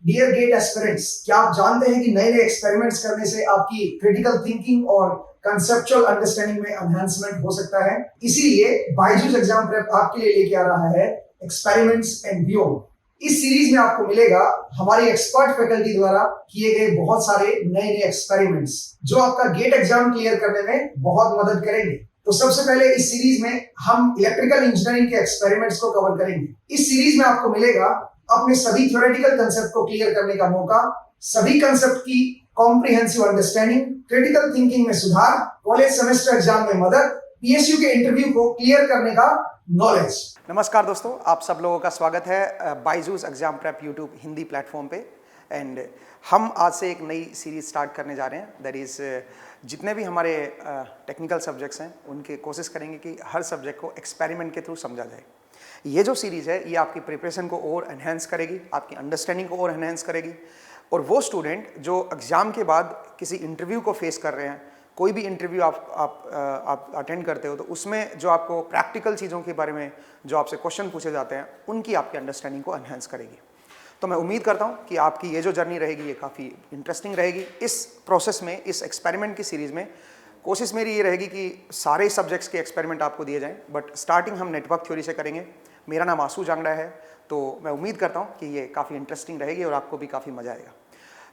Dear gate aspirants, क्या आप जानते हैं कि नए नए एक्सपेरिमेंट्स करने से आपकी क्रिटिकल थिंकिंग और कंसेप्चुअल अंडरस्टैंडिंग में एनहांसमेंट हो सकता है। इसीलिए बायजूस एग्जाम प्रेप आपके लिए लेके आ रहा है एक्सपेरिमेंट्स एंड बियॉन्ड। इस सीरीज में आपको मिलेगा हमारी एक्सपर्ट फैकल्टी द्वारा किए गए बहुत सारे नए नए एक्सपेरिमेंट्स जो आपका गेट एग्जाम क्लियर करने में बहुत मदद करेंगे। तो सबसे पहले इस सीरीज में हम इलेक्ट्रिकल इंजीनियरिंग के एक्सपेरिमेंट्स को कवर करेंगे। इस सीरीज में आपको मिलेगा अपने सभी थ्योरेटिकल कंसेप्ट को क्लियर करने का मौका, सभी कंसेप्ट की कॉम्प्रिहेंसिव अंडरस्टैंडिंग, क्रिटिकल थिंकिंग में सुधार, कॉलेज सेमेस्टर एग्जाम में मदद, पीएसयू के इंटरव्यू को क्लियर करने का नॉलेज। नमस्कार दोस्तों, आप सब लोगों का स्वागत है Byju's exam prep YouTube Hindi platform पे। एंड हम आज से एक नई सीरीज स्टार्ट करने जा रहे हैं। दैट इज़ जितने भी हमारे टेक्निकल सब्जेक्ट्स हैं उनके कोशिश करेंगे कि हर सब्जेक्ट को एक्सपेरिमेंट के थ्रू समझा जाए। ये जो सीरीज़ है ये आपकी प्रिपरेशन को और एनहेंस करेगी, आपकी अंडरस्टैंडिंग को और एनहेंस करेगी। और वो स्टूडेंट जो एग्ज़ाम के बाद किसी इंटरव्यू को फेस कर रहे हैं, कोई भी इंटरव्यू आप अटेंड करते हो तो उसमें जो आपको प्रैक्टिकल चीज़ों के बारे में जो आपसे क्वेश्चन पूछे जाते हैं उनकी आपकी अंडरस्टैंडिंग को एनहेंस करेगी। तो मैं उम्मीद करता हूँ कि आपकी ये जो जर्नी रहेगी ये काफ़ी इंटरेस्टिंग रहेगी। इस प्रोसेस में, इस एक्सपेरिमेंट की सीरीज़ में कोशिश मेरी ये रहेगी कि सारे सब्जेक्ट्स के एक्सपेरिमेंट आपको दिए जाएँ, बट स्टार्टिंग हम नेटवर्क थ्योरी से करेंगे। मेरा नाम आशु जांगड़ा है, तो मैं उम्मीद करता हूँ कि ये काफ़ी इंटरेस्टिंग रहेगी और आपको भी काफ़ी मज़ा आएगा।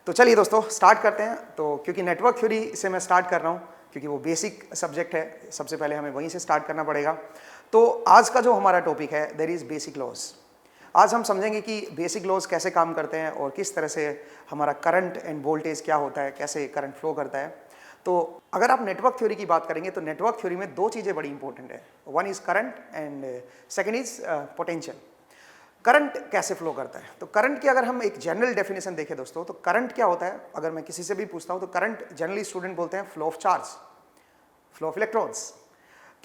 तो चलिए दोस्तों स्टार्ट करते हैं। तो क्योंकि नेटवर्क थ्योरी से मैं स्टार्ट कर रहा हूँ क्योंकि वो बेसिक सब्जेक्ट है, सबसे पहले हमें वहीं से स्टार्ट करना पड़ेगा। तो आज का जो हमारा टॉपिक है दैट इज़ बेसिक लॉज। आज हम समझेंगे कि बेसिक लॉज कैसे काम करते हैं और किस तरह से हमारा करंट एंड वोल्टेज क्या होता है, कैसे करंट फ्लो करता है। तो अगर आप नेटवर्क थ्योरी की बात करेंगे तो नेटवर्क थ्योरी में दो चीज़ें बड़ी इंपॉर्टेंट है। One is current and second is potential. Current कैसे फ्लो करता है, तो करंट की अगर हम एक जनरल डेफिनेशन देखें दोस्तों, तो करंट क्या होता है अगर मैं किसी से भी पूछता हूं तो करंट जनरली स्टूडेंट बोलते हैं flow of charge, flow of electrons.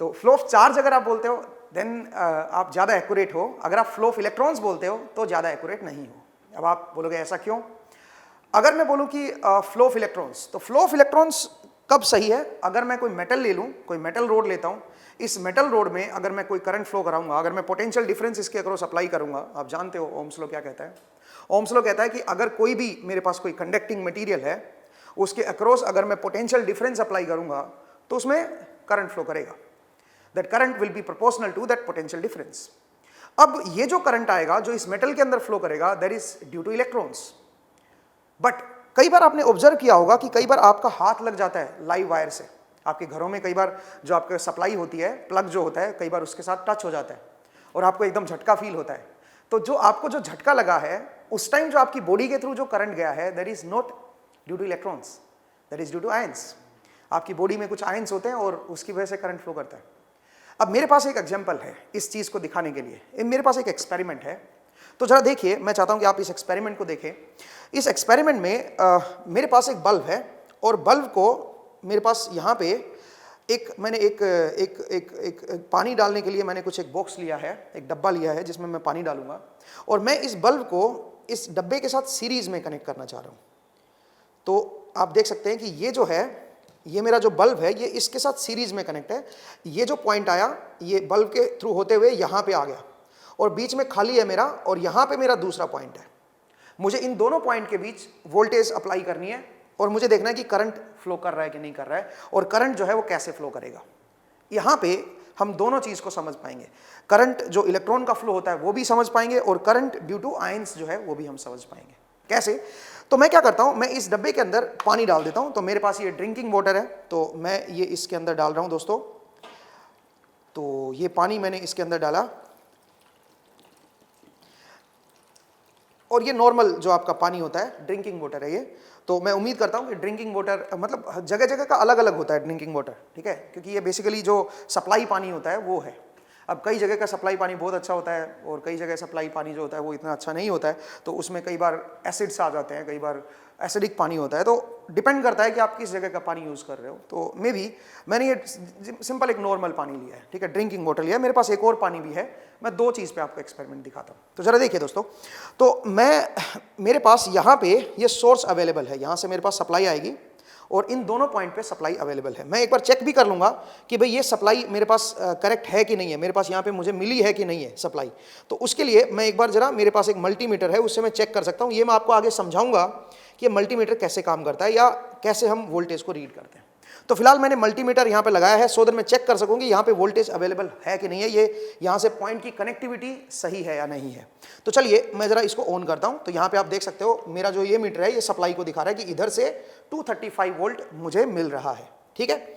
तो फ्लो ऑफ चार्ज अगर आप बोलते हो देन आप ज़्यादा एक्यूरेट हो। अगर आप फ्लो ऑफ इलेक्ट्रॉन्स बोलते हो तो ज़्यादा एक्यूरेट नहीं हो। अब आप बोलोगे ऐसा क्यों? अगर मैं बोलूँ कि फ्लो ऑफ इलेक्ट्रॉन्स, तो फ्लो ऑफ इलेक्ट्रॉन्स कब सही है? अगर मैं कोई मेटल ले लूँ, कोई मेटल रोड लेता हूँ, इस मेटल रोड में अगर मैं कोई करंट फ्लो कराऊंगा, अगर मैं पोटेंशियल डिफरेंस इसके अक्रॉस अप्लाई करूंगा, आप जानते हो ओम्स लॉ क्या कहता है। ओम्स लॉ कहता है कि अगर कोई भी मेरे पास कोई कंडक्टिंग मटेरियल है उसके अक्रॉस अगर मैं पोटेंशियल डिफरेंस अप्लाई करूंगा तो उसमें करंट फ्लो करेगा। That current will be proportional to that potential difference. अब ये जो करंट आएगा जो इस मेटल के अंदर फ्लो करेगा that is due to electrons. But कई बार आपने ऑब्जर्व किया होगा कि कई बार आपका हाथ लग जाता है लाइव वायर से। आपके घरों में कई बार जो आपके सप्लाई होती है, प्लग जो होता है, कई बार उसके साथ टच हो जाता है और आपको एकदम झटका फील होता है। तो जो आपको जो झटका लगा है उस टाइम जो आपकी बॉडी के थ्रू जो करंट गया है that is not due to electrons, that is due to ions. आपकी बॉडी में कुछ आयंस होते हैं और उसकी वजह से करंट फ्लो करता है। अब मेरे पास एक एग्जाम्पल है इस चीज़ को दिखाने के लिए। मेरे पास एक एक्सपेरिमेंट है, तो जरा देखिए, मैं चाहता हूं कि आप इस एक्सपेरिमेंट को देखें। इस एक्सपेरिमेंट में मेरे पास एक बल्ब है और बल्ब को मेरे पास यहाँ पे मैंने एक पानी डालने के लिए मैंने कुछ एक बॉक्स लिया है, एक डब्बा लिया है जिसमें मैं पानी डालूंगा और मैं इस बल्ब को इस डब्बे के साथ सीरीज में कनेक्ट करना चाह रहा हूँ। तो आप देख सकते हैं कि ये जो है, ये मेरा जो बल्ब है ये इसके साथ सीरीज में कनेक्ट है। ये जो पॉइंट आया ये बल्ब के थ्रू होते हुए यहाँ पे आ गया और बीच में खाली है मेरा और यहाँ पे मेरा दूसरा पॉइंट है। मुझे इन दोनों पॉइंट के बीच वोल्टेज अप्लाई करनी है और मुझे देखना है कि करंट फ्लो कर रहा है कि नहीं कर रहा है और करंट जो है वो कैसे फ्लो करेगा। यहाँ पे हम दोनों चीज़ को समझ पाएंगे। करंट जो इलेक्ट्रॉन का फ्लो होता है वो भी समझ पाएंगे और करंट ड्यू टू आयंस जो है वो भी हम समझ पाएंगे। कैसे? तो मैं क्या करता हूँ, मैं इस डब्बे के अंदर पानी डाल देता हूँ। तो मेरे पास ये ड्रिंकिंग वाटर है, तो मैं ये इसके अंदर डाल रहा हूँ दोस्तों। तो ये पानी मैंने इसके अंदर डाला और ये नॉर्मल जो आपका पानी होता है ड्रिंकिंग वाटर है ये। तो मैं उम्मीद करता हूँ कि ड्रिंकिंग वाटर मतलब जगह जगह का अलग अलग होता है ड्रिंकिंग वाटर, ठीक है, क्योंकि ये बेसिकली जो सप्लाई पानी होता है वो है। अब कई जगह का सप्लाई पानी बहुत अच्छा होता है और कई जगह सप्लाई पानी जो होता है वो इतना अच्छा नहीं होता है, तो उसमें कई बार एसिड्स आ जाते हैं, कई बार एसिडिक पानी होता है। तो डिपेंड करता है कि आप किस जगह का पानी यूज़ कर रहे हो। तो मैंने ये सिंपल एक नॉर्मल पानी लिया है, ठीक है, ड्रिंकिंग वाटर लिया है। मेरे पास एक और पानी भी है, मैं दो चीज़ पे आपको एक्सपेरिमेंट दिखाता हूँ। तो ज़रा देखिए दोस्तों, तो मेरे पास यहाँ पे ये सोर्स अवेलेबल है, यहाँ से मेरे पास सप्लाई आएगी और इन दोनों पॉइंट पे सप्लाई अवेलेबल है। मैं एक बार चेक भी कर लूंगा कि भाई ये सप्लाई मेरे पास करेक्ट है कि नहीं है, मेरे पास यहाँ पे मुझे मिली है कि नहीं है सप्लाई। तो उसके लिए मैं एक बार जरा, मेरे पास एक मल्टीमीटर है, उससे मैं चेक कर सकता हूँ। ये मैं आपको आगे समझाऊंगा कि मल्टीमीटर कैसे काम करता है या कैसे हम वोल्टेज को रीड करते हैं। तो फिलहाल मैंने मल्टीमीटर यहाँ पे लगाया है सो दैट मैं चेक कर सकूँ कि यहाँ पे वोल्टेज अवेलेबल है कि नहीं है, ये यहाँ से पॉइंट की कनेक्टिविटी सही है या नहीं है। तो चलिए मैं जरा इसको ऑन करता हूँ। तो यहाँ पे आप देख सकते हो मेरा जो ये मीटर है ये सप्लाई को दिखा रहा है कि इधर से 235 वोल्ट मुझे मिल रहा है, ठीक है।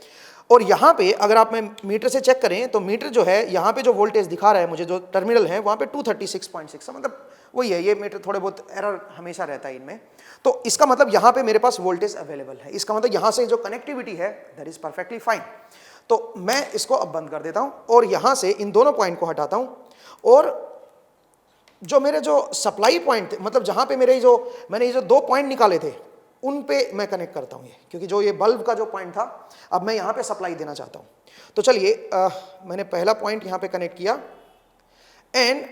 और यहाँ पे अगर आप मैं मीटर से चेक करें तो मीटर जो है यहाँ पे जो वोल्टेज दिखा रहा है मुझे, जो टर्मिनल है वहाँ पे 236.6, मतलब वही है। ये मीटर थोड़े बहुत एरर हमेशा रहता है इनमें। तो इसका मतलब यहाँ पे मेरे पास वोल्टेज अवेलेबल है, इसका मतलब यहाँ से जो कनेक्टिविटी है दैट इज परफेक्टली फाइन। तो मैं इसको अब बंद कर देता हूँ और यहाँ से इन दोनों पॉइंट को हटाता हूँ और जो मेरे जो सप्लाई पॉइंट थे, मतलब जहाँ पे मेरे मैंने ये जो 2 पॉइंट निकाले थे उन पे मैं कनेक्ट करता हूँ ये, क्योंकि जो ये बल्ब का जो पॉइंट था अब मैं यहाँ पे सप्लाई देना चाहता हूँ। तो चलिए मैंने पहला पॉइंट यहाँ पे कनेक्ट किया एंड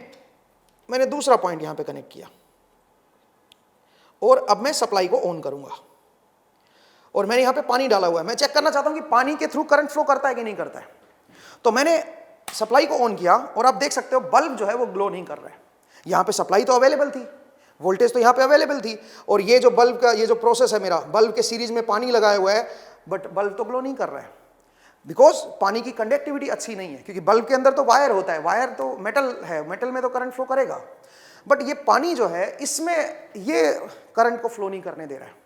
मैंने दूसरा पॉइंट यहाँ पे कनेक्ट किया और अब मैं सप्लाई को ऑन करूँगा। और मैंने यहाँ पे पानी डाला हुआ है, मैं चेक करना चाहता हूँ कि पानी के थ्रू करंट फ्लो करता है कि नहीं करता है। तो मैंने सप्लाई को ऑन किया और आप देख सकते हो बल्ब जो है वो ग्लो नहीं कर रहा है। यहाँ पे सप्लाई तो अवेलेबल थी, वोल्टेज तो यहाँ पे अवेलेबल थी, और ये जो बल्ब का ये जो प्रोसेस है मेरा, बल्ब के सीरीज में पानी लगाया हुआ है बट बल्ब तो ग्लो नहीं कर रहा है, बिकॉज पानी की कंडक्टिविटी अच्छी नहीं है। क्योंकि बल्ब के अंदर तो वायर होता है, वायर तो मेटल है, मेटल में तो करंट फ्लो करेगा, बट ये पानी जो है इसमें ये करंट को फ्लो नहीं करने दे रहा है।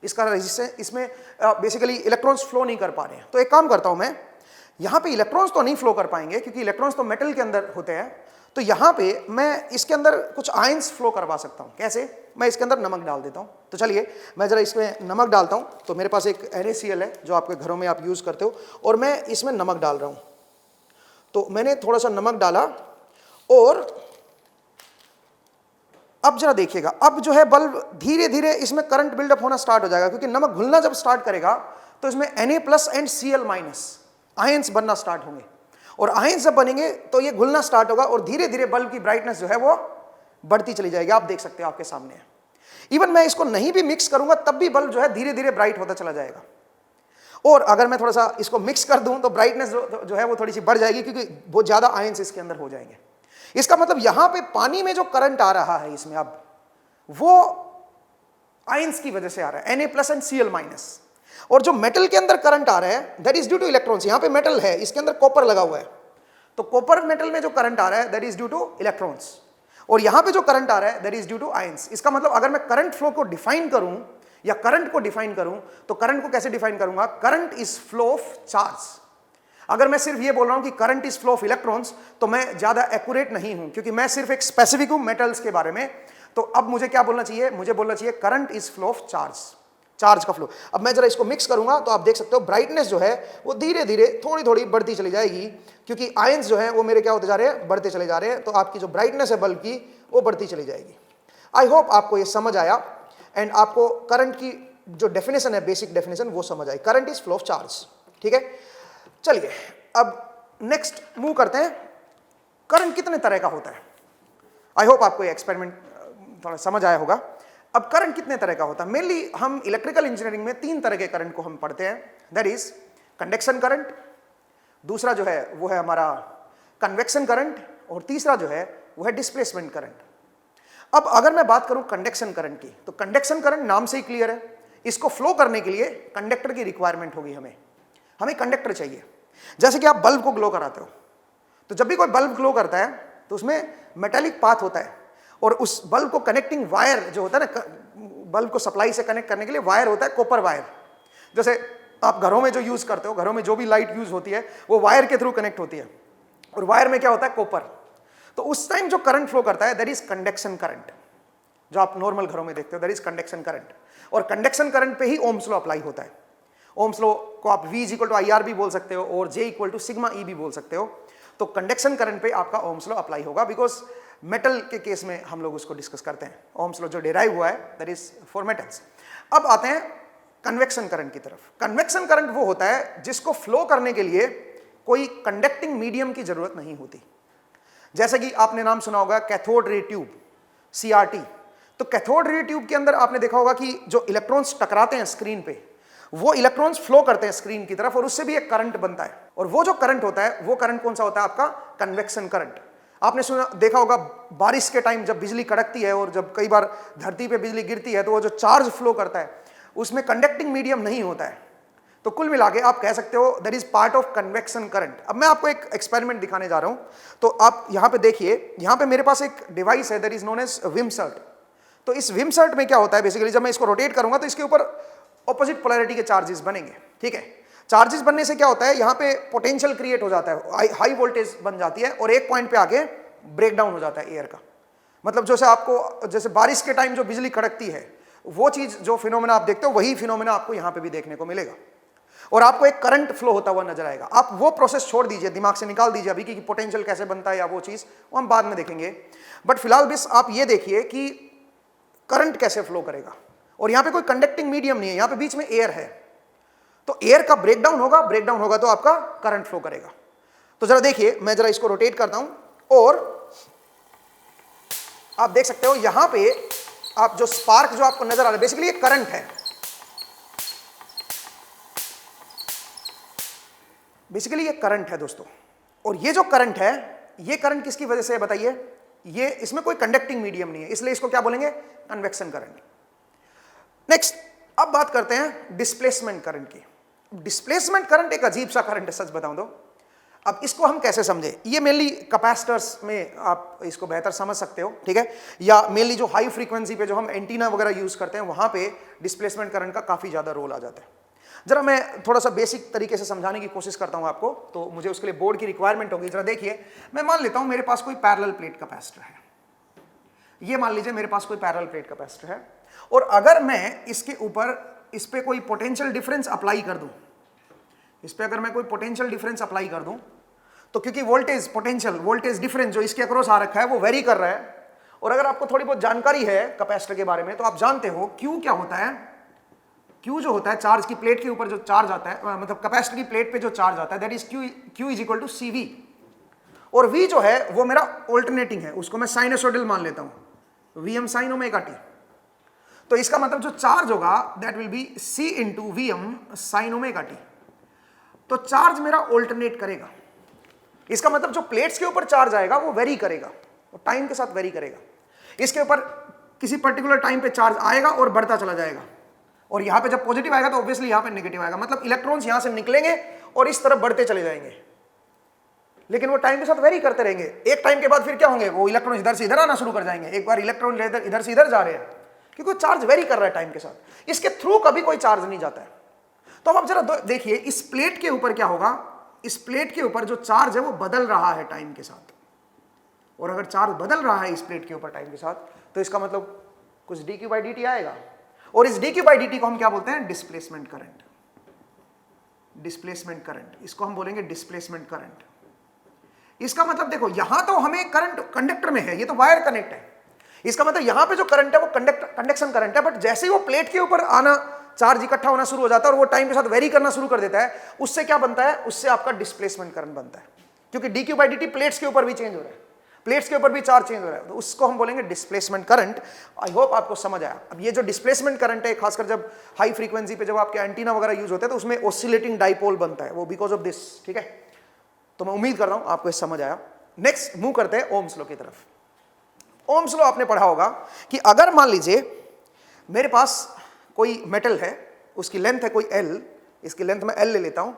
इसका रेजिस्टेंस, इसमें बेसिकली इलेक्ट्रॉन्स फ्लो नहीं कर पा रहे हैं। तो एक काम करता हूँ मैं, यहाँ पे इलेक्ट्रॉन्स तो नहीं फ्लो कर पाएंगे क्योंकि इलेक्ट्रॉन्स तो मेटल के अंदर होते हैं। तो यहाँ पे मैं इसके अंदर कुछ आयंस फ्लो करवा सकता हूँ। कैसे? मैं इसके अंदर नमक डाल देता हूँ। तो चलिए मैं जरा इसमें नमक डालता हूँ। तो मेरे पास एक NaCl है जो आपके घरों में आप यूज़ करते हो, और मैं इसमें नमक डाल रहा हूँ। तो मैंने थोड़ा सा नमक डाला और अब जरा देखिएगा, अब जो है बल्ब धीरे धीरे इसमें करंट बिल्डअप होना स्टार्ट हो जाएगा, क्योंकि नमक घुलना जब स्टार्ट करेगा तो इसमें Na+ एंड Cl- आयंस बनना स्टार्ट होंगे, और आयंस जब बनेंगे तो ये घुलना स्टार्ट होगा और धीरे धीरे बल्ब की ब्राइटनेस जो है वो बढ़ती चली जाएगी। आप देख सकते हो आपके सामने है। इवन मैं इसको नहीं भी मिक्स करूंगा तब भी बल्ब जो है धीरे धीरे ब्राइट होता चला जाएगा। और अगर मैं थोड़ा सा इसको मिक्स कर दूं तो ब्राइटनेस जो है वो थोड़ी सी बढ़ जाएगी, क्योंकि बहुत ज्यादा आयंस इसके अंदर हो जाएंगे। इसका मतलब यहां पे पानी में जो करंट आ रहा है इसमें, अब वो आयंस की वजह से आ रहा है, Na+ एंड Cl-। और जो मेटल के अंदर करंट आ रहा है that is due to electrons. यहां पे मेटल है, इसके अंदर कॉपर लगा हुआ है, तो कॉपर मेटल में जो करंट आ रहा है that is due to electrons, और यहां पे जो करंट आ रहा है that is due to ions. इसका मतलब अगर मैं करंट फ्लो को डिफाइन करूं या करंट को डिफाइन करूं तो करंट को कैसे डिफाइन करूंगा? Current is flow of charge. अगर मैं सिर्फ ये बोल रहा हूं कि current is flow of electrons तो मैं ज्यादा एक्यूरेट नहीं हूं, क्योंकि मैं सिर्फ एक स्पेसिफिक हूं मेटल्स के बारे में। तो अब मुझे क्या बोलना चाहिए? मुझे बोलना चाहिए current is flow of charge, charge का फ्लो। अब मैं जरा इसको मिक्स करूंगा तो आप देख सकते हो ब्राइटनेस जो है वो धीरे धीरे थोड़ी थोड़ी बढ़ती चली जाएगी, क्योंकि आयंस जो है वो मेरे क्या होते जा रहे हैं? बढ़ते चले जा रहे हैं। तो आपकी जो ब्राइटनेस है बल्ब की वो बढ़ती चली जाएगी। आई होप आपको ये समझ आया एंड आपको करंट की जो डेफिनेशन है, बेसिक डेफिनेशन, वो समझ आई। Current is flow of charge, ठीक है। चलिए अब नेक्स्ट मूव करते हैं, करंट कितने तरह का होता है। आई होप आपको ये एक्सपेरिमेंट थोड़ा समझ आया होगा। अब करंट कितने तरह का होता है? मेनली हम इलेक्ट्रिकल इंजीनियरिंग में 3 तरह के करंट को हम पढ़ते हैं, दैट इज कंडक्शन करंट, दूसरा जो है वो है हमारा कन्वेक्शन करंट, और तीसरा जो है वो है डिस्प्लेसमेंट करंट। अब अगर मैं बात करूं कंडक्शन करंट की, तो कंडक्शन करंट नाम से ही क्लियर है, इसको फ्लो करने के लिए कंडक्टर की रिक्वायरमेंट होगी। हमें कंडक्टर चाहिए। जैसे कि आप बल्ब को ग्लो कराते हो, तो जब भी कोई बल्ब ग्लो करता है तो उसमें मेटेलिक पाथ होता है, और उस बल्ब को कनेक्टिंग वायर जो होता है ना, बल्ब को सप्लाई से कनेक्ट करने के लिए वायर होता है, कॉपर वायर। जैसे आप घरों में जो यूज करते हो, घरों में जो भी लाइट यूज होती है वो वायर के थ्रू कनेक्ट होती है, और वायर में क्या होता है? कॉपर। तो उस टाइम जो करंट फ्लो करता है दैट इज कंडक्शन करंट, जो आप नॉर्मल घरों में देखते हो, दैट इज कंडक्शन करंट। और कंडक्शन करंट पे ही ओम्स लॉ अप्लाई होता है। ओम्स लॉ को आप V = IR भी बोल सकते हो और J = σE भी बोल सकते हो। तो कंडक्शन करंट पे आपका ओम्स लॉ अप्लाई होगा, बिकॉज मेटल के केस में हम लोग उसको डिस्कस करते हैं। ओम्स लॉ जो डिराइव हुआ है दैट इज फॉर मेटल्स। अब आते हैं कन्वेक्शन करंट की तरफ। कन्वेक्शन करंट वो होता है जिसको फ्लो करने के लिए कोई कंडक्टिंग मीडियम की जरूरत नहीं होती। जैसे कि आपने नाम सुना होगा कैथोड रे ट्यूब, CRT। तो कैथोड रे ट्यूब के अंदर आपने देखा होगा कि जो इलेक्ट्रॉन्स टकराते हैं स्क्रीन पे, वो इलेक्ट्रॉन्स फ्लो करते हैं स्क्रीन की तरफ और उससे भी एक करंट बनता है। और वो जो करंट होता है वो करंट कौन सा होता है? आपका कन्वेक्शन करंट। आपने सुना देखा होगा बारिश के टाइम जब बिजली कड़कती है और जब कई बार धरती पे बिजली गिरती है तो वो जो चार्ज फ्लो करता है उसमें कंडक्टिंग मीडियम नहीं होता है। तो कुल मिला के आप कह सकते हो that is part of convection current. अब मैं आपको एक एक्सपेरिमेंट दिखाने जा रहा हूं, तो आप यहां पे देखिए, यहां पे मेरे पास एक डिवाइस है दैट इज नोन एज विमसर्ट। तो इस विमसर्ट में क्या होता है बेसिकली, जब मैं इसको रोटेट करूंगा तो इसके ऊपर ऑपोजिट पोलैरिटी के चार्जेस बनेंगे। ठीक है, चार्जेस बनने से क्या होता है, यहां पे पोटेंशियल क्रिएट हो जाता है, हाई वोल्टेज बन जाती है और एक पॉइंट पे आके ब्रेक डाउन हो जाता है एयर का। मतलब जैसे आपको जैसे बारिश के टाइम जो बिजली कड़कती है वो चीज जो फिनोमेना आप देखते हो वही फिनोमेना आपको यहां पे भी देखने को मिलेगा और आपको एक करंट फ्लो होता हुआ नजर आएगा। आप वो प्रोसेस छोड़ दीजिए, दिमाग से निकाल दीजिए अभी कि पोटेंशियल कैसे बनता है या वो चीज, वो हम बाद में देखेंगे। बट फिलहाल बस आप ये देखिए कि करंट कैसे फ्लो करेगा। और यहां पे कोई कंडक्टिंग मीडियम नहीं है, यहां पे बीच में एयर है, तो एयर का ब्रेकडाउन होगा तो आपका करंट फ्लो करेगा। तो जरा देखिए, मैं जरा इसको रोटेट करता हूं और आप देख सकते हो यहां पे आप जो स्पार्क जो आपको नजर आ रहा है बेसिकली ये करंट है। बेसिकली ये करंट है दोस्तों, और ये जो करंट है ये करंट किसकी वजह से है बताइए? ये इसमें कोई कंडक्टिंग मीडियम नहीं है, इसलिए इसको क्या बोलेंगे? Convection current. नेक्स्ट अब बात करते हैं डिस्प्लेसमेंट करंट की। डिस्प्लेसमेंट करंट एक अजीब सा करंट है, सच बताऊं तो। अब इसको हम कैसे समझे? ये मेनली कैपेसिटर्स में आप इसको बेहतर समझ सकते हो, ठीक है, या मेनली जो हाई फ्रीक्वेंसी पे जो हम एंटीना वगैरह यूज करते हैं वहां पे डिस्प्लेसमेंट करंट का काफी ज्यादा रोल आ जाता है। जरा मैं थोड़ा सा बेसिक तरीके से समझाने की कोशिश करता हूं आपको, तो मुझे उसके लिए बोर्ड की रिक्वायरमेंट होगी। जरा देखिए, मैं मान लेता हूं मेरे पास कोई पैरेलल प्लेट कैपेसिटर है, ये मान लीजिए मेरे पास कोई पैरेलल प्लेट कैपेसिटर है, और अगर मैं इसके ऊपर इस पे कोई पोटेंशियल डिफरेंस अप्लाई कर दूं, इस पे अगर मैं कोई पोटेंशियल डिफरेंस अप्लाई कर दूं, तो क्योंकि वोल्टेज डिफरेंस जो इसके अक्रॉस आ रखा है वो वेरी कर रहा है, और अगर आपको थोड़ी बहुत जानकारी है कैपेसिटर के बारे में तो आप जानते हो क्यू क्या होता है। क्यू जो होता है चार्ज की प्लेट के ऊपर जो चार्ज आता है, मतलब कैपेसिटर की प्लेट पे जो चार्ज आता है that is Q is equal to C V, और वी जो है वो मेरा ऑल्टरनेटिंग है, उसको मैं साइनसोइडल मान लेता हूं, V m sine omega t. तो इसका मतलब जो चार्ज होगा that will be C into V m sine omega t. तो चार्ज मेरा ऑल्टरनेट करेगा, इसका मतलब जो प्लेट्स के ऊपर चार्ज आएगा वो वेरी करेगा, वो टाइम के साथ वेरी करेगा। इसके ऊपर किसी पर्टिकुलर टाइम पे चार्ज आएगा और बढ़ता चला जाएगा, और यहां पे जब पॉजिटिव आएगा तो ऑब्वियसली यहां पे नेगेटिव आएगा, मतलब इलेक्ट्रॉन्स यहां से निकलेंगे और इस तरफ बढ़ते चले जाएंगे, लेकिन वो टाइम के साथ वेरी करते रहेंगे। एक टाइम के बाद फिर क्या होंगे, वो इलेक्ट्रॉन इधर से इधर आना शुरू कर जाएंगे। एक बार इलेक्ट्रॉन इधर से इधर जा रहे हैं क्योंकि चार्ज वेरी कर रहा है टाइम के साथ, इसके थ्रू कभी कोई चार्ज नहीं जाता है। तो अब आप जरा देखिए इस प्लेट के ऊपर क्या होगा, इस प्लेट के ऊपर जो चार्ज है वो बदल रहा है टाइम के साथ, और अगर चार्ज बदल रहा है इस प्लेट के ऊपर टाइम के साथ तो इसका मतलब कुछ D Q by D T आएगा, और इस D Q by D T को हम क्या बोलते हैं? Displacement current. डिस्प्लेसमेंट करंट, इसको हम बोलेंगे डिस्प्लेसमेंट करंट। इसका मतलब देखो यहां तो हमें करंट कंडक्टर में है, ये तो वायर कनेक्ट है, इसका मतलब यहां पे जो करंट है वो कंडक्शन करंट है, बट जैसे ही वो प्लेट के ऊपर आना चार्ज इकट्ठा होना शुरू हो जाता है और वो टाइम के साथ वेरी करना शुरू कर देता है, उससे क्या बनता है? उससे आपका डिस्प्लेसमेंट करंट बनता है, क्योंकि D Q by D T plates के ऊपर भी चेंज हो रहा है, प्लेट्स के ऊपर भी चार्ज चेंज हो रहा है, तो उसको हम बोलेंगे डिस्प्लेसमेंट करंट। आई होप आपको समझ आया। अब ये जो डिस्प्लेसमेंट करंट है, खासकर जब हाई फ्रीक्वेंसी पे जब आपके एंटीना वगैरह यूज होते हैं तो उसमें ऑसिलेटिंग डाइपोल बनता है, वो बिकॉज ऑफ दिस, ठीक है। तो मैं उम्मीद कर रहा हूं आपको ये समझ आया। नेक्स्ट मूव करते हैं ओम्स लॉ की तरफ। ओम्स लॉ आपने पढ़ा होगा कि अगर मान लीजिए मेरे पास कोई मेटल है, उसकी लेंथ है कोई एल, इसकी लेंथ मैं एल ले लेता हूं,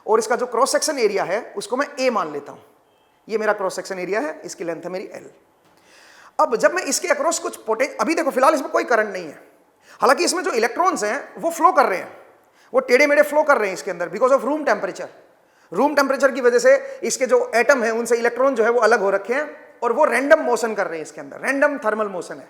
और इसका जो क्रॉस सेक्शन एरिया है उसको मैं ए मान लेता हूं, ये मेरा क्रॉस सेक्शन एरिया है, इसकी लेंथ है मेरी एल। अब जब मैं इसके अक्रॉस कुछ अभी देखो फिलहाल इसमें कोई करंट नहीं है, हालांकि इसमें जो इलेक्ट्रॉन्स हैं वो फ्लो कर रहे हैं, वो टेढ़े मेढ़े फ्लो कर रहे हैं इसके अंदर because of room temperature. Room temperature की वजह से इसके जो एटम है उनसे इलेक्ट्रॉन जो है वो अलग हो रखे हैं, और वो रैंडम मोशन कर रहे हैं इसके अंदर, रैंडम थर्मल मोशन है।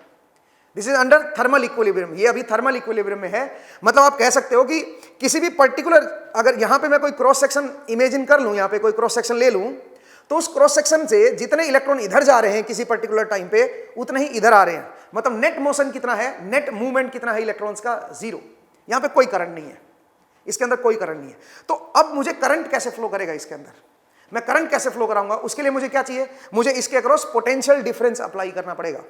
This is under thermal equilibrium, ये अभी थर्मल इक्विलिब्रियम में है। मतलब आप कह सकते हो कि किसी भी पर्टिकुलर, अगर यहां पे मैं कोई क्रॉस सेक्शन इमेजिन कर लूं, यहां पे कोई क्रॉस सेक्शन ले लूं, तो उस क्रॉस सेक्शन से जितने इलेक्ट्रॉन इधर जा रहे हैं किसी पर्टिकुलर टाइम पे, उतने ही इधर आ रहे हैं। मतलब नेट मोशन कितना है, नेट मूवमेंट कितना है इलेक्ट्रॉन्स का? जीरो। यहां पे कोई करंट नहीं है, इसके अंदर कोई करंट नहीं है। तो अब मुझे करंट कैसे फ्लो करेगा इसके अंदर, मैं करंट कैसे फ्लो कराऊंगा? उसके लिए मुझे क्या चाहिए? मुझे इसके अक्रॉस पोटेंशियल डिफरेंस अप्लाई करना पड़ेगा।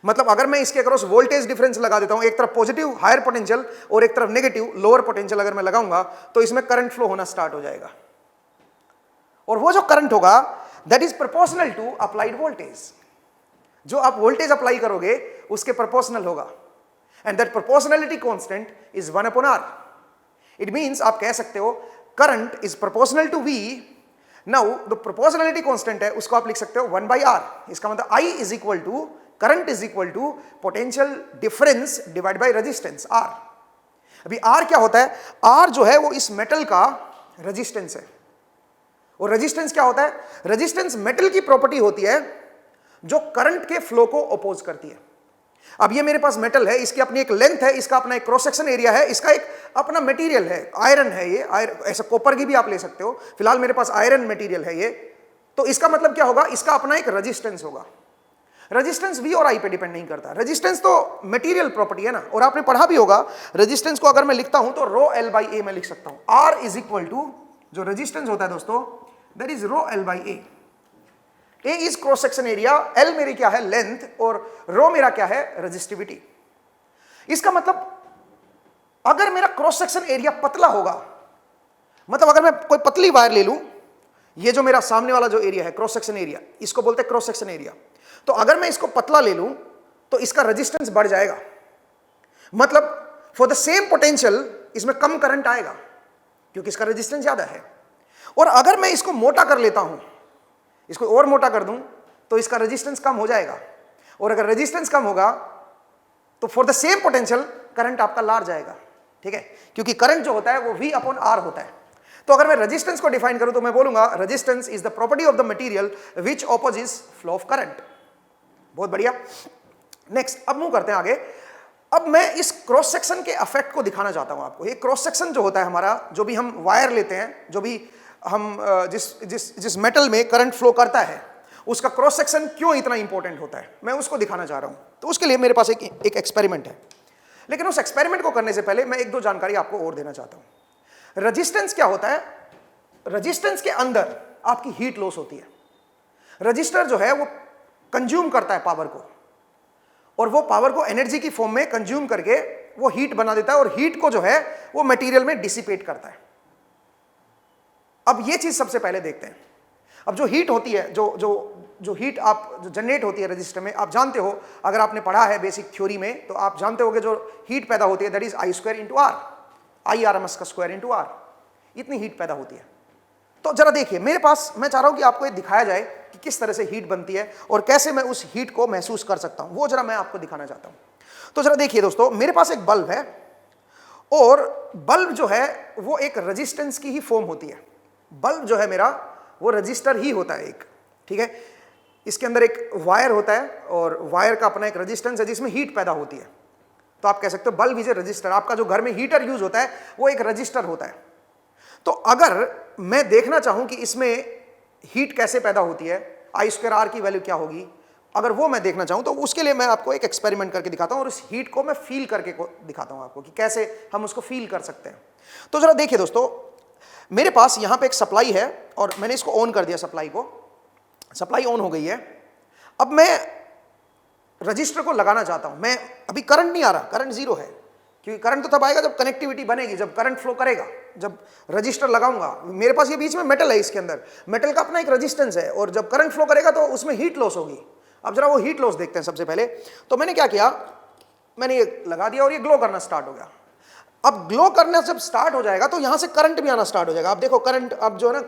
मतलब अगर मैं इसके अक्रॉस वोल्टेज डिफरेंस लगा देता हूं, एक तरफ पॉजिटिव हायर पोटेंशियल और एक तरफ नेगेटिव लोअर पोटेंशियल अगर मैं लगाऊंगा, तो इसमें करंट फ्लो होना स्टार्ट हो जाएगा। और वो जो करंट होगा that is proportional to applied voltage. जो आप वोल्टेज अप्लाई करोगे उसके प्रोपोर्शनल होगा, and that proportionality constant is 1/R। It means आप कह सकते हो current is proportional to V। Now the proportionality constant है उसको आप लिख सकते हो 1/R। इसका मतलब I is equal to current is equal to potential difference divide by resistance R। अभी R क्या होता है? R जो है वो इस मेटल का रेजिस्टेंस है। और रेजिस्टेंस क्या होता है? रेजिस्टेंस मेटल की प्रॉपर्टी होती है जो करंट के फ्लो को अपोज करती है। अब ये मेरे पास मेटल है, इसकी अपनी एक लेंथ है, इसका अपना एक क्रॉस सेक्शन एरिया है, इसका एक अपना मटेरियल है, आयरन है ये, ऐसा कॉपर की भी आप ले सकते हो, फिलहाल मेरे पास आयरन मटेरियल है ये। तो इसका मतलब क्या होगा? इसका अपना एक रेजिस्टेंस होगा। रेजिस्टेंस V और I पे डिपेंड नहीं करता। रेजिस्टेंस तो मटेरियल प्रॉपर्टी है ना, और आपने पढ़ा भी होगा रेजिस्टेंस को अगर मैं लिखता हूं तो ρL/A मैं लिख सकता हूं। R इज इक्वल टू जो रेजिस्टेंस होता है दोस्तों that is ρL/A। A is cross section area, L मेरी क्या है? लेंथ, और रो मेरा क्या है? रेजिस्टिविटी। इसका मतलब अगर मेरा क्रॉस सेक्शन एरिया पतला होगा, मतलब अगर मैं कोई पतली वायर ले लूं, ये जो मेरा सामने वाला जो एरिया है क्रॉस सेक्शन एरिया, इसको बोलते हैं क्रॉस सेक्शन एरिया, तो अगर मैं इसको पतला ले लूं तो इसका रेजिस्टेंस बढ़ जाएगा। मतलब फॉर द सेम पोटेंशियल इसमें कम करंट आएगा क्योंकि इसका रेजिस्टेंस ज्यादा है। और अगर मैं इसको मोटा कर लेता हूं, इसको और मोटा कर दूं, तो इसका रेजिस्टेंस कम हो जाएगा। और अगर रेजिस्टेंस कम होगा तो for the same potential current आपका लार्ज आएगा। ठीक है, क्योंकि करंट जो होता है वो V/R होता है। तो अगर मैं रेजिस्टेंस को डिफाइन करूं तो मैं बोलूंगा resistance is the property of the material which opposes flow of current. बहुत बढ़िया। नेक्स्ट, अब मूव करते हैं आगे। अब मैं इस क्रॉस सेक्शन के इफेक्ट को दिखाना चाहता हूं आपको। ये क्रॉस सेक्शन जो होता है हमारा, जो भी हम वायर लेते हैं, जो भी हम जिस मेटल में करंट फ्लो करता है, उसका क्रॉस सेक्शन क्यों इतना इंपॉर्टेंट होता है, मैं उसको दिखाना चाह रहा हूं। तो उसके लिए मेरे पास एक एक्सपेरिमेंट है, लेकिन उस एक्सपेरिमेंट को करने से पहले मैं एक दो जानकारी आपको और देना चाहता हूं। रजिस्टेंस क्या होता है? रजिस्टेंस के अंदर आपकी हीट लॉस होती है। रजिस्टर जो है वो कंज्यूम करता है पावर को, और वो पावर को एनर्जी की फॉर्म में कंज्यूम करके वो हीट बना देता है, और हीट को जो है वो मटेरियल में डिसिपेट करता है। अब ये चीज सबसे पहले देखते हैं। अब जो हीट होती है, जो हीट जो जनरेट होती है रजिस्टर में, आप जानते हो, अगर आपने पढ़ा है बेसिक थ्योरी में, तो आप जानते हो कि जो हीट पैदा होती है that is I² × R, IRMS का स्क्वायर × R, इतनी हीट पैदा होती है। तो जरा देखिए, मेरे पास, मैं चाह रहा हूं कि आपको ये दिखाया जाए कि किस तरह से हीट बनती है और कैसे मैं उस हीट को महसूस कर सकता हूं, वो जरा मैं आपको दिखाना चाहता हूं। तो जरा देखिए दोस्तों, मेरे पास एक बल्ब है, और बल्ब जो है वो एक रेजिस्टेंस की ही फॉर्म होती है। बल्ब जो है मेरा वो रजिस्टर ही होता है एक। ठीक है, इसके अंदर एक वायर होता है, और वायर का अपना एक रेजिस्टेंस है जिसमें हीट पैदा होती है। तो आप कह सकते हो बल्ब इज ए रजिस्टर। आपका जो घर में हीटर यूज होता है वो एक रजिस्टर होता है। तो अगर मैं देखना चाहूं कि इसमें हीट कैसे पैदा होती है, I² R की वैल्यू क्या होगी, अगर वो मैं देखना चाहूं, तो उसके लिए मैं आपको एक एक्सपेरिमेंट करके दिखाता हूं, और इस हीट को मैं फील करके दिखाता हूं आपको कि कैसे हम उसको फील कर सकते हैं। तो जरा देखिए दोस्तों, मेरे पास यहां पे एक सप्लाई है, और मैंने इसको ऑन कर दिया, सप्लाई को। सप्लाई ऑन हो गई है। अब मैं रजिस्टर को लगाना चाहता हूं। मैं अभी करंट नहीं आ रहा, करंट जीरो है, क्योंकि करंट तो तब आएगा जब कनेक्टिविटी बनेगी, जब करंट फ्लो करेगा, जब रजिस्टर लगाऊंगा। मेरे पास ये बीच में मेटल है, इसके अंदर मेटल का अपना एक रेजिस्टेंस है, और जब करंट फ्लो करेगा तो उसमें हीट लॉस होगी। अब जरा वो हीट लॉस देखते हैं सबसे पहले। तो मैंने क्या किया, मैंने ये लगा दिया और ये ग्लो करना स्टार्ट हो गया। अब ग्लो करना जब स्टार्ट हो जाएगा तो यहां से करंट भी आना स्टार्ट हो जाएगा। आप देखो करंट, अब जो है ना,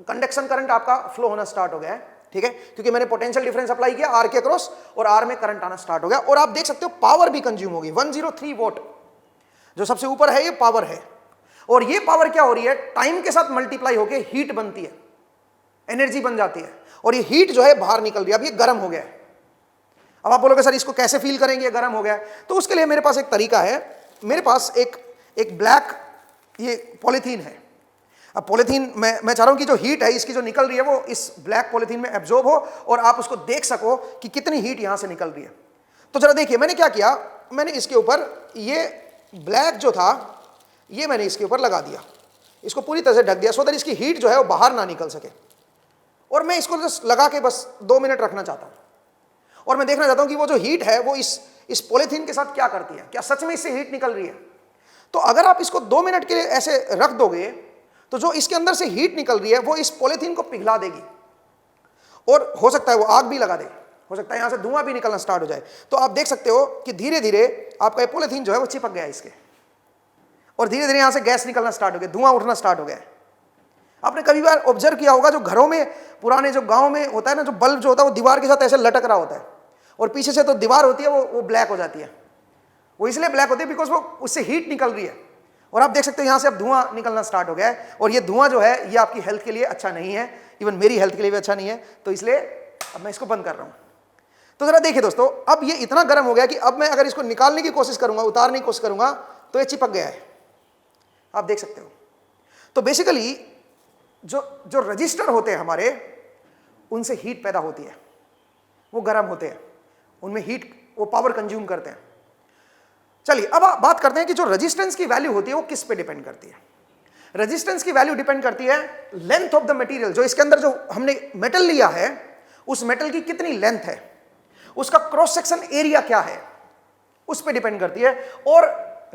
कंडक्शन करंट आपका फ्लो होना स्टार्ट हो गया है। ठीक है, क्योंकि मैंने पोटेंशियल डिफरेंस अप्लाई किया R के क्रॉस, और R में करंट आना स्टार्ट हो गया। और आप देख सकते हो पावर भी कंज्यूम होगी, 103 वॉट जो सबसे ऊपर है, ये पावर है। और ये पावर क्या हो रही है, टाइम के साथ मल्टीप्लाई होकर हीट बनती है, एनर्जी बन जाती है, और ये हीट जो है बाहर निकल रही है। अब ये गर्म हो गया है। अब आप बोलोगे सर इसको कैसे फील करेंगे, गर्म हो गया है? तो उसके लिए मेरे पास एक तरीका है। मेरे पास एक ब्लैक ये पॉलीथीन है। अब पॉलीथीन मैं चाह रहा हूं कि जो हीट है इसकी जो निकल रही है वो इस ब्लैक पॉलीथीन में एब्जॉर्ब हो, और आप उसको देख सको कि कितनी हीट यहां से निकल रही है। तो जरा देखिए, मैंने क्या किया, मैंने इसके ऊपर ये ब्लैक जो था ये मैंने इसके ऊपर लगा दिया, इसको पूरी तरह से ढक दिया, सो दैट इसकी हीट जो है वो बाहर ना निकल सके। और मैं इसको जस्ट लगा के बस 2 मिनट रखना चाहता हूं। और मैं देखना चाहता हूं कि वो जो हीट है वो इस पॉलीथीन के साथ क्या करती है, क्या सच में इससे हीट निकल रही है। तो अगर आप इसको 2 मिनट के लिए ऐसे रख दोगे तो जो इसके अंदर से हीट निकल रही है वो इस पॉलीथीन को पिघला देगी और हो सकता है वो आग भी लगा दे, हो सकता है यहां से धुआं भी निकलना स्टार्ट हो जाए। तो आप देख सकते हो कि धीरे धीरे आपका ये पॉलीथीन जो है वो चिपक गया है इसके, और धीरे धीरे यहां से गैस निकलना स्टार्ट हो गया, धुआं उठना स्टार्ट हो गया है। आपने कभी बार ऑब्जर्व किया होगा जो घरों में पुराने जो गांव में होता है ना, जो बल्ब जो होता है वो दीवार के साथ ऐसे लटक रहा होता है और पीछे से तो दीवार होती है वो ब्लैक हो जाती है। वो इसलिए ब्लैक होती है बिकॉज वो उससे हीट निकल रही है। और आप देख सकते हो यहां से अब धुआं निकलना स्टार्ट हो गया है, और ये धुआं जो है ये आपकी हेल्थ के लिए अच्छा नहीं है, इवन मेरी हेल्थ के लिए भी अच्छा नहीं है। तो इसलिए अब मैं इसको बंद कर रहा हूं। तो जरा देखिए दोस्तों, अब ये इतना गर्म हो गया कि अब मैं अगर इसको निकालने की कोशिश करूंगा, उतारने की कोशिश करूंगा तो ये चिपक गया है, आप देख सकते हो। तो बेसिकली जो रजिस्टर होते हैं हमारे, उनसे हीट पैदा होती है, वो गर्म होते हैं, उनमें हीट, वो पावर कंज्यूम करते हैं। चलिए अब आप बात करते हैं कि जो रेजिस्टेंस की वैल्यू होती है वो किस पे डिपेंड करती है। रेजिस्टेंस की वैल्यू डिपेंड करती है लेंथ ऑफ द मटेरियल, जो इसके अंदर जो हमने मेटल लिया है उस मेटल की कितनी लेंथ है, उसका क्रॉस सेक्शन एरिया क्या है, उस पे डिपेंड करती है। और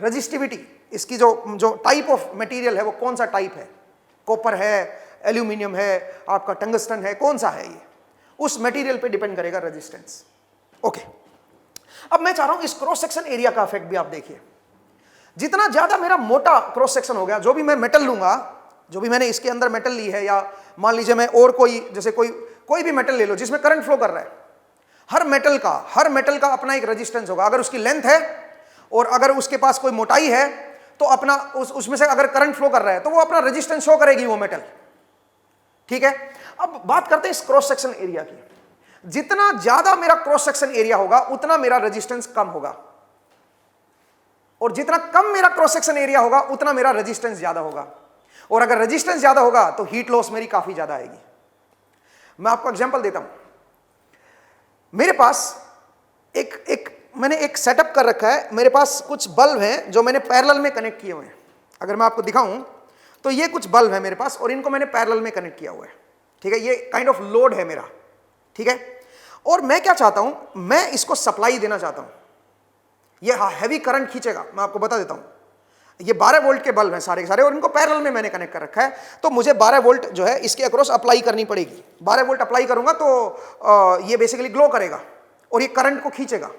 रेजिस्टिविटी, इसकी जो टाइप ऑफ मटेरियल है वो कौन सा टाइप है, कॉपर है, एल्यूमिनियम है, आपका टंगस्टन है, कौन सा है, ये उस मटेरियल पे डिपेंड करेगा रेजिस्टेंस। ओके, अब मैं चाह रहा हूं इस क्रॉस सेक्शन एरिया का इफेक्ट भी आप देखिए। जितना ज्यादा मेरा मोटा क्रॉस सेक्शन हो गया, जो भी मैं मेटल लूंगा, जो भी मैंने इसके अंदर मेटल ली है, या मान लीजिए मैं और कोई, जैसे कोई भी मेटल ले लो जिसमें करंट फ्लो कर रहा है, हर मेटल का अपना एक रेजिस्टेंस होगा। अगर उसकी लेंथ है और अगर उसके पास कोई मोटाई है तो अपना उसमें से अगर करंट फ्लो कर रहा है तो वो अपना रेजिस्टेंस शो करेगी वो मेटल, ठीक है। अब बात करते हैं इस क्रॉस सेक्शन एरिया की। जितना ज्यादा मेरा क्रॉस सेक्शन एरिया होगा उतना मेरा रेजिस्टेंस कम होगा, और जितना कम मेरा क्रॉस सेक्शन एरिया होगा उतना मेरा रेजिस्टेंस ज्यादा होगा। और अगर रेजिस्टेंस ज्यादा होगा तो हीट लॉस मेरी काफी ज्यादा आएगी। मैं आपको एग्जांपल देता हूं। मेरे पास मैंने एक सेटअप कर रखा है। मेरे पास कुछ बल्ब हैं जो मैंने पैरेलल में कनेक्ट किए हुए हैं। अगर मैं आपको दिखाऊं तो ये कुछ बल्ब है मेरे पास और इनको मैंने पैरेलल में कनेक्ट किया हुआ है, ठीक है। ये काइंड ऑफ लोड है मेरा, ठीक है। और मैं क्या चाहता हूं, मैं इसको सप्लाई देना चाहता हूं। ये हैवी करंट खींचेगा, मैं आपको बता देता हूं। ये 12 वोल्ट के बल्ब हैं सारे के सारे, और इनको पैरेलल में मैंने कनेक्ट कर रखा है। तो मुझे 12 वोल्ट जो है इसके अक्रॉस अप्लाई करनी पड़ेगी। 12 वोल्ट अप्लाई करूंगा तो ये बेसिकली ग्लो करेगा और ये करंट को खींचेगा।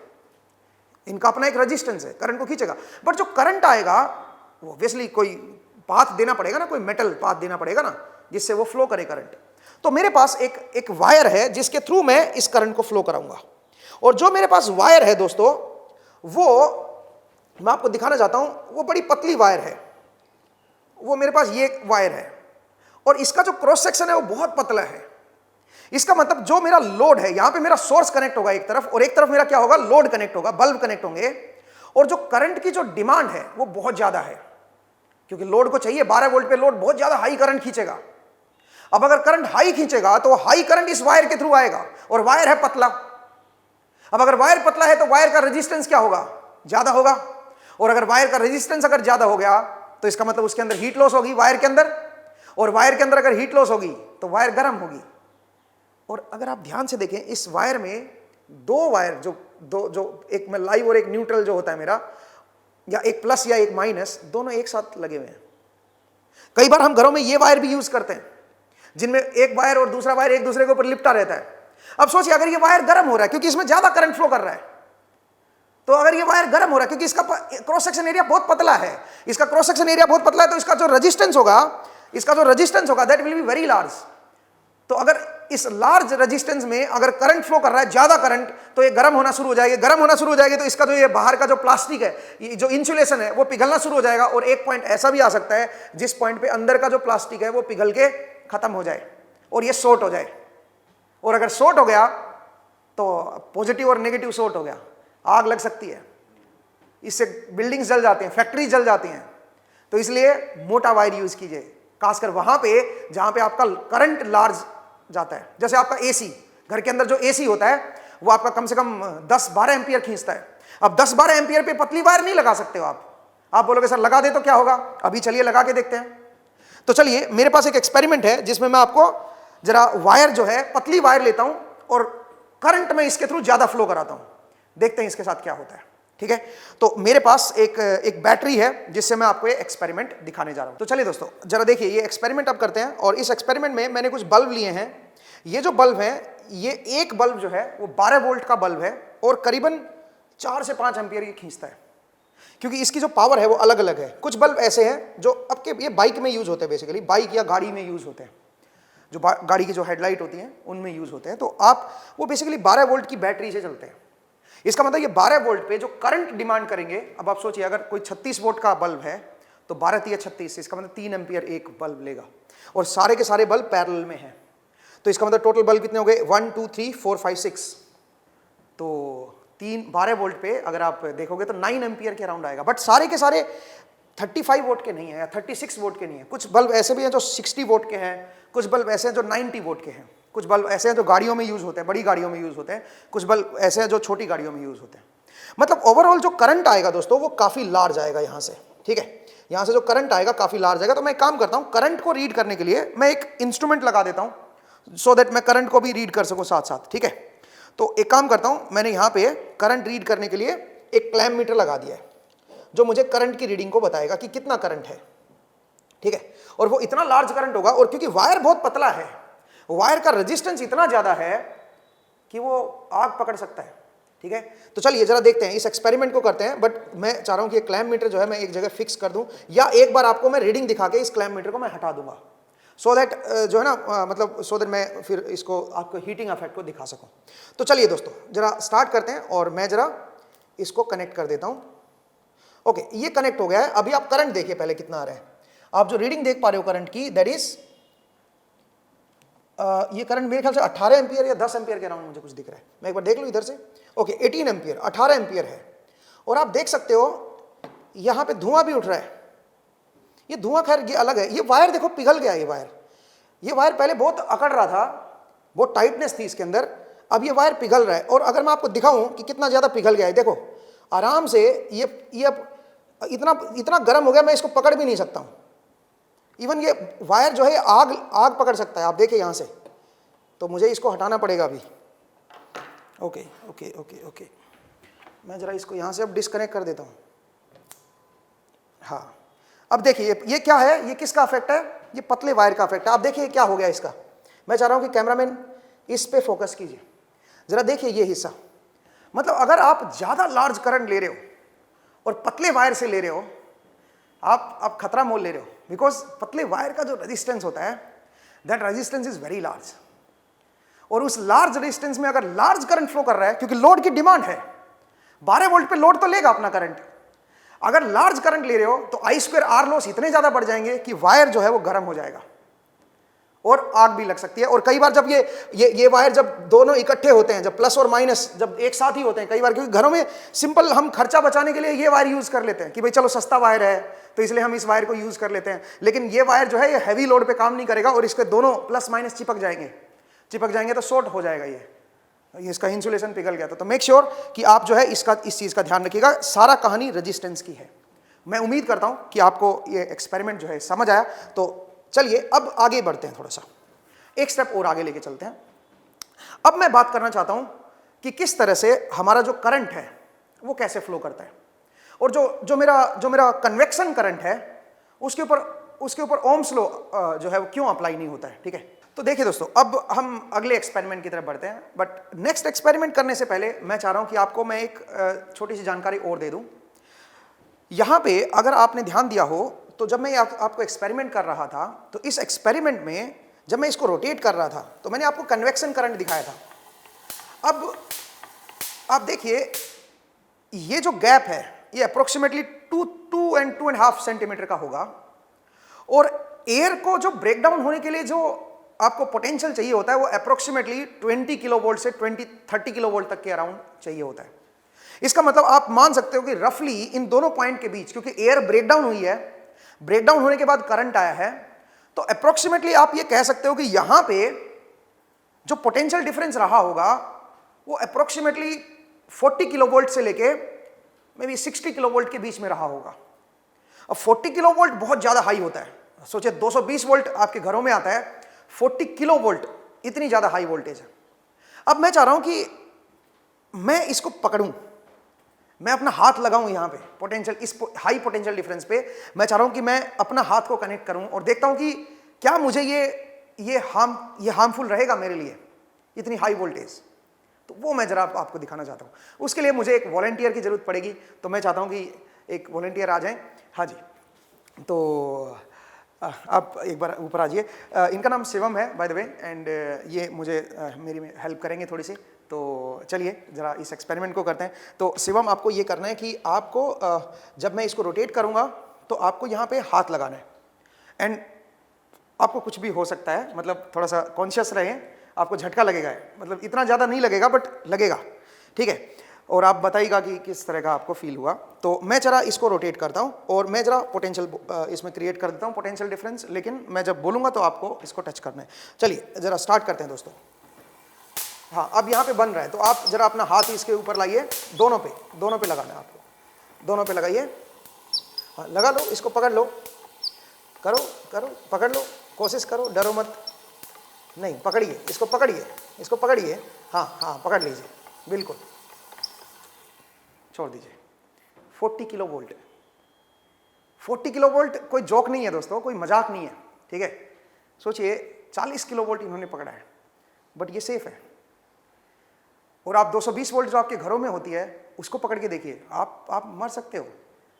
इनका अपना एक रेजिस्टेंस है, करंट को खींचेगा। बट जो करंट आएगा वो ऑब्वियसली कोई पाथ देना पड़ेगा ना, कोई मेटल पाथ देना पड़ेगा ना, जिससे वो फ्लो करे करंट। तो मेरे पास एक वायर है जिसके थ्रू मैं इस करंट को फ्लो कराऊंगा। और जो मेरे पास वायर है दोस्तों, वो मैं आपको दिखाना चाहता हूं, वो बड़ी पतली वायर है। वो मेरे पास ये वायर है और इसका जो क्रॉस सेक्शन है वो बहुत पतला है। इसका मतलब जो मेरा लोड है, यहां पे मेरा सोर्स कनेक्ट होगा एक तरफ, और एक तरफ मेरा क्या होगा, लोड कनेक्ट होगा, बल्ब कनेक्ट होंगे। और जो करंट की जो डिमांड है वो बहुत ज्यादा है, क्योंकि लोड को चाहिए। 12 वोल्ट पे लोड बहुत ज्यादा हाई करंट खींचेगा। अब अगर करंट हाई खींचेगा तो हाई करंट इस वायर के थ्रू आएगा, और वायर है पतला। अब अगर वायर पतला है तो वायर का रेजिस्टेंस क्या होगा, ज्यादा होगा। और अगर वायर का रेजिस्टेंस अगर ज्यादा हो गया तो इसका मतलब उसके अंदर हीट लॉस होगी वायर के अंदर, और वायर के अंदर अगर हीट लॉस होगी तो वायर गर्म होगी। और अगर आप ध्यान से देखें, इस वायर में दो वायर जो एक में लाइव और एक न्यूट्रल जो होता है मेरा, या एक प्लस या एक माइनस, दोनों एक साथ लगे हुए हैं। कई बार हम घरों में ये वायर भी यूज करते हैं जिनमें एक वायर और दूसरा वायर एक दूसरे के ऊपर लिपटा रहता है। अब सोचिए, अगर ये वायर गर्म हो रहा है क्योंकि इसमें ज्यादा करंट फ्लो कर रहा है, तो अगर ये वायर गर्म हो रहा है क्योंकि इसका क्रॉस सेक्शन एरिया बहुत पतला है, इसका क्रॉस सेक्शन एरिया बहुत पतला है, तो इसका जो रेजिस्टेंस होगा that will be very large. तो अगर इस लार्ज रेजिस्टेंस में अगर करंट फ्लो कर रहा है, ज्यादा करंट, तो ये गर्म होना शुरू हो जाएगी। गर्म होना शुरू हो जाएगी तो इसका जो ये बाहर का जो प्लास्टिक है, ये जो इंसुलेशन है, वो पिघलना शुरू हो जाएगा। और एक पॉइंट ऐसा भी आ सकता है जिस पॉइंट पे अंदर का जो प्लास्टिक है वो पिघल के खत्म हो जाए और ये शॉर्ट हो जाए। और अगर शॉर्ट हो गया तो पॉजिटिव और नेगेटिव शॉर्ट हो गया, आग लग सकती है। इससे बिल्डिंग्स जल जाती हैं, फैक्ट्रीज जल जाती हैं। तो इसलिए मोटा वायर यूज कीजिए, खासकर वहां पे जहां पे आपका करंट लार्ज जाता है। जैसे आपका एसी, घर के अंदर जो एसी होता है वो आपका कम से कम 10-12 एम्पियर खींचता है। अब 10-12 एम्पियर पे पतली वायर नहीं लगा सकते हो आप बोलोगे सर लगा दे तो क्या होगा, अभी चलिए लगा के देखते हैं। तो चलिए, मेरे पास एक एक्सपेरिमेंट है जिसमें मैं आपको जरा वायर जो है, पतली वायर लेता हूं और करंट मैं इसके थ्रू ज्यादा फ्लो कराता हूं, देखते हैं इसके साथ क्या होता है। ठीक है, तो मेरे पास एक बैटरी है जिससे मैं आपको ये एक्सपेरिमेंट दिखाने जा रहा हूं। तो चलिए दोस्तों जरा देखिए, ये एक्सपेरिमेंट अब करते हैं। और इस एक्सपेरिमेंट में मैंने कुछ बल्ब लिए हैं। ये जो बल्ब है, ये एक बल्ब जो है वो 12 वोल्ट का बल्ब है और करीबन 4 से 5 एम्पियर ये खींचता है, क्योंकि इसकी जो पावर है वो अलग अलग है। कुछ बल्ब ऐसे हैं जो आपके ये बाइक में यूज होते हैं, बेसिकली बाइक या गाड़ी में यूज होते हैं, जो गाड़ी की जो हेडलाइट होती हैं उनमें यूज होते हैं। तो आप वो बेसिकली 12 वोल्ट की बैटरी से चलते हैं। इसका मतलब ये 12 वोल्ट पे जो करंट डिमांड करेंगे, अब आप सोचिए अगर कोई 36 वोल्ट का बल्ब है तो 12 तिया 36, इसका मतलब 3 एम्पियर एक बल्ब लेगा, और सारे के सारे बल्ब पैरेलल में हैं। तो इसका मतलब टोटल बल्ब कितने हो गए, 1 2 3 4 5 6। तो 12 वोल्ट पे अगर आप देखोगे तो 9 एम्पियर के अराउंड आएगा। बट सारे के सारे 35 वोल्ट के नहीं है या 36 वोल्ट के नहीं है। कुछ बल्ब ऐसे भी हैं जो 60 वोल्ट के हैं, कुछ बल्ब ऐसे हैं जो 90 वोल्ट के हैं, कुछ बल्ब ऐसे हैं जो गाड़ियों में यूज होते हैं, बड़ी गाड़ियों में यूज होते हैं, कुछ बल्ब ऐसे हैं जो छोटी गाड़ियों में यूज होते हैं। मतलब ओवरऑल जो करंट आएगा दोस्तों वो काफी लार्ज आएगा यहाँ से। ठीक है, यहाँ से जो करंट आएगा काफी लार्ज आएगा। तो मैं एक काम करता हूँ, करंट को रीड करने के लिए मैं एक इंस्ट्रूमेंट लगा देता हूँ सो दैट मैं करंट को भी रीड कर सकूँ साथ साथ। ठीक है, तो एक काम करता हूँ, मैंने यहाँ पे करंट रीड करने के लिए एक क्लैम्प मीटर लगा दिया है जो मुझे करंट की रीडिंग को बताएगा कि कितना करंट है। ठीक है, और वो इतना लार्ज करंट होगा, और क्योंकि वायर बहुत पतला है, वायर का रेजिस्टेंस इतना ज्यादा है कि वो आग पकड़ सकता है। ठीक है, तो चलिए जरा देखते हैं, इस एक्सपेरिमेंट को करते हैं। बट मैं चाह रहा हूं कि ये क्लैम्प मीटर जो है मैं एक जगह फिक्स कर दूं, या एक बार आपको मैं रीडिंग दिखा के इस क्लैम्प मीटर को मैं हटा दूंगा, सो दैट जो है ना मतलब सो दैट मैं फिर इसको आपको हीटिंग इफेक्ट को दिखा सकूं। तो चलिए दोस्तों जरा स्टार्ट करते हैं, और मैं जरा इसको कनेक्ट कर देता हूं। ओके, ये कनेक्ट हो गया है। अभी आप करंट देखिए पहले कितना आ रहा है। आप जो रीडिंग देख पा रहे हो करंट की, दैट इज ये करंट मेरे ख्याल से 18 एम्पियर या 10 एम्पियर के अराउंड मुझे कुछ दिख रहा है। मैं एक बार देख लूं इधर से। ओके, 18 एम्पियर, 18 एम्पियर है। और आप देख सकते हो यहां पे धुआं भी उठ रहा है। ये धुआं खैर ये अलग है। ये वायर देखो पिघल गया। ये वायर पहले बहुत अकड़ रहा था, बहुत टाइटनेस थी इसके अंदर, अब ये वायर पिघल रहा है। और अगर मैं आपको दिखाऊं कि कितना ज्यादा पिघल गया है, देखो आराम से ये अब इतना गर्म हो गया मैं इसको पकड़ भी नहीं सकता हूं। इवन ये वायर जो है आग पकड़ सकता है। आप देखिए यहां से, तो मुझे इसको हटाना पड़ेगा अभी। ओके ओके ओके ओके, मैं जरा इसको यहां से अब डिस्कनेक्ट कर देता हूं। हाँ, अब देखिए ये क्या है, ये किसका इफेक्ट है, ये पतले वायर का इफेक्ट है। आप देखिए क्या हो गया इसका। मैं चाह रहा हूं कि कैमरामैन इस पे फोकस कीजिए, जरा देखिए ये हिस्सा। मतलब अगर आप ज्यादा लार्ज करंट ले रहे हो और पतले वायर से ले रहे हो, आप खतरा मोल ले रहे हो, बिकॉज पतले वायर का जो रेजिस्टेंस होता है that resistance is very large. और उस लार्ज रेजिस्टेंस में अगर लार्ज करंट फ्लो कर रहा है, क्योंकि लोड की डिमांड है, 12 वोल्ट पे लोड तो लेगा अपना करंट। अगर लार्ज करंट ले रहे हो तो I2R लॉस इतने ज्यादा बढ़ जाएंगे कि वायर जो है वो गर्म हो जाएगा और आग भी लग सकती है। और कई बार जब ये वायर जब दोनों इकट्ठे होते हैं, जब प्लस और माइनस जब एक साथ ही होते हैं, कई बार क्योंकि घरों में सिंपल हम खर्चा बचाने के लिए ये वायर यूज कर लेते हैं कि भाई चलो सस्ता वायर है तो इसलिए हम इस वायर को यूज कर लेते हैं। लेकिन ये वायर जो है ये हैवी लोड पे काम नहीं करेगा और इसके दोनों प्लस माइनस चिपक जाएंगे तो शॉर्ट हो जाएगा। ये इसका इंसुलेशन पिघल गया था। तो मेक श्योर कि आप जो है इस चीज का ध्यान रखिएगा। सारा कहानी रेजिस्टेंस की है। मैं उम्मीद करता हूं कि आपको ये एक्सपेरिमेंट जो है समझ आया। तो चलिए अब आगे बढ़ते हैं, थोड़ा सा एक स्टेप और आगे लेके चलते हैं। अब मैं बात करना चाहता हूं कि किस तरह से हमारा जो करंट है वो कैसे फ्लो करता है, और जो मेरा कन्वेक्शन करंट है उसके ऊपर ओम्स लॉ जो है वो क्यों अप्लाई नहीं होता है। ठीक है, तो देखिए दोस्तों अब हम अगले एक्सपेरिमेंट की तरफ बढ़ते हैं। बट नेक्स्ट एक्सपेरिमेंट करने से पहले मैं चाह रहा हूं कि आपको मैं एक छोटी सी जानकारी और दे दूं। यहां पे अगर आपने ध्यान दिया हो तो जब मैं आपको एक्सपेरिमेंट कर रहा था, तो इस एक्सपेरिमेंट में जब मैं इसको रोटेट कर रहा था तो मैंने आपको कन्वेक्शन करंट दिखाया था। अब आप देखिए ये जो गैप है ये अप्रोक्सीमेटली 2 and 2.5 सेंटीमीटर का होगा, और एयर को जो ब्रेकडाउन होने के लिए जो आपको पोटेंशियल चाहिए होता है वो अप्रोक्सीमेटली 20 किलोवोल्ट से 30 किलोवोल्ट तक के अराउंड चाहिए होता है। इसका मतलब आप मान सकते हो कि रफली इन दोनों पॉइंट के बीच, क्योंकि एयर ब्रेकडाउन हुई है, ब्रेकडाउन होने के बाद करंट आया है, तो अप्रोक्सीमेटली आप ये कह सकते हो कि यहां पे जो पोटेंशियल डिफरेंस रहा होगा वो अप्रोक्सीमेटली 40 किलोवोल्ट से लेके मे बी 60 किलोवोल्ट के बीच में रहा होगा। अब 40 किलोवोल्ट बहुत ज्यादा हाई होता है। सोचिए 220 वोल्ट आपके घरों में आता है, 40 किलोवोल्ट इतनी ज्यादा हाई वोल्टेज है। अब मैं चाह रहा हूं कि मैं इसको पकड़ूं, मैं अपना हाथ लगाऊं यहां पे पोटेंशियल, इस हाई पोटेंशियल डिफरेंस पे मैं चाह रहा हूं कि मैं अपना हाथ को कनेक्ट करूं और देखता हूं कि क्या मुझे ये हार्मफुल रहेगा मेरे लिए, इतनी हाई वोल्टेज। तो वो मैं जरा आपको दिखाना चाहता हूं। उसके लिए मुझे एक वॉलंटियर की जरूरत पड़ेगी, तो मैं चाहता हूं कि एक वॉलंटियर आ जाए। हाँ जी, तो आप एक बार ऊपर आ जाइए। इनका नाम शिवम है बाय द वे, एंड ये मुझे मेरी हेल्प करेंगे थोड़ी सी। तो चलिए ज़रा इस एक्सपेरिमेंट को करते हैं। तो शिवम, आपको ये करना है कि आपको जब मैं इसको रोटेट करूंगा तो आपको यहाँ पे हाथ लगाना है, एंड आपको कुछ भी हो सकता है, मतलब थोड़ा सा कॉन्शियस रहें, आपको झटका लगेगा, मतलब इतना ज़्यादा नहीं लगेगा बट लगेगा, ठीक है। और आप बताइएगा कि किस तरह का आपको फील हुआ। तो मैं जरा इसको रोटेट करता हूँ और मैं जरा पोटेंशियल इसमें क्रिएट कर देता हूँ, पोटेंशियल डिफरेंस, लेकिन मैं जब बोलूँगा तो आपको इसको टच करना है। चलिए ज़रा स्टार्ट करते हैं दोस्तों। हाँ, अब यहाँ पे बन रहा है, तो आप जरा अपना हाथ इसके ऊपर लाइए, दोनों पे लगाना है आपको, दोनों पे लगाइए। हाँ, लगा लो, इसको पकड़ लो, करो करो, पकड़ लो, कोशिश करो, डरो मत, नहीं पकड़िए, इसको पकड़िए, इसको पकड़िए, हाँ हाँ पकड़ लीजिए, बिल्कुल, छोड़ दीजिए। 40 किलो वोल्ट, 40 किलो वोल्ट कोई जोक नहीं है दोस्तों, कोई मजाक नहीं है, ठीक है। सोचिए 40 किलो वोल्ट इन्होंने पकड़ा है, बट ये सेफ है। और आप 220 वोल्ट जो आपके घरों में होती है उसको पकड़ के देखिए, आप मर सकते हो।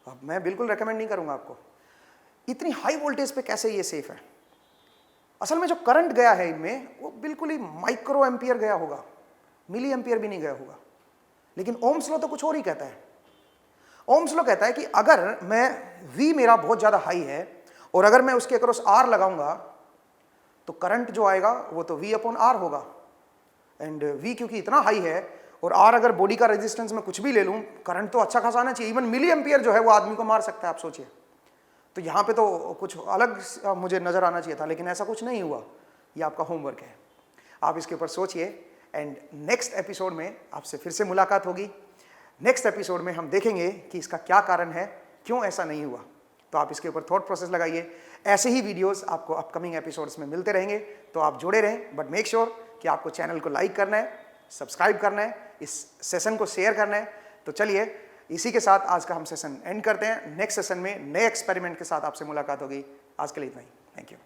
अब मैं बिल्कुल रेकमेंड नहीं करूंगा आपको। इतनी हाई वोल्टेज पे कैसे ये सेफ है? असल में जो करंट गया है इनमें वो बिल्कुल ही माइक्रो एम्पियर गया होगा, मिली एम्पियर भी नहीं गया होगा। लेकिन ओम्स लॉ तो कुछ और ही कहता है। ओम्स लॉ कहता है कि अगर मैं V मेरा बहुत ज्यादा हाई है और अगर मैं उसके अक्रॉस R लगाऊंगा तो करंट जो आएगा वो तो V/R होगा। एंड V क्योंकि इतना हाई है और R अगर बॉडी का रेजिस्टेंस में कुछ भी ले लूं, करंट तो अच्छा खासा आना चाहिए, इवन मिली एम्पियर जो है वो आदमी को मार सकता है, आप सोचिए। तो यहाँ पे तो कुछ अलग मुझे नजर आना चाहिए था, लेकिन ऐसा कुछ नहीं हुआ। ये आपका होमवर्क है, आप इसके ऊपर सोचिए। एंड नेक्स्ट एपिसोड में आपसे फिर से मुलाकात होगी। नेक्स्ट एपिसोड में हम देखेंगे कि इसका क्या कारण है, क्यों ऐसा नहीं हुआ। तो आप इसके ऊपर थॉट प्रोसेस लगाइए। ऐसे ही वीडियोस आपको अपकमिंग एपिसोड्स में मिलते रहेंगे, तो आप जुड़े रहें। बट मेक श्योर कि आपको चैनल को लाइक करना है, सब्सक्राइब करना है, इस सेशन को शेयर करना है। तो चलिए इसी के साथ आज का हम सेशन एंड करते हैं। नेक्स्ट सेशन में नए एक्सपेरिमेंट के साथ आपसे मुलाकात होगी। आज के लिए इतना ही, थैंक यू।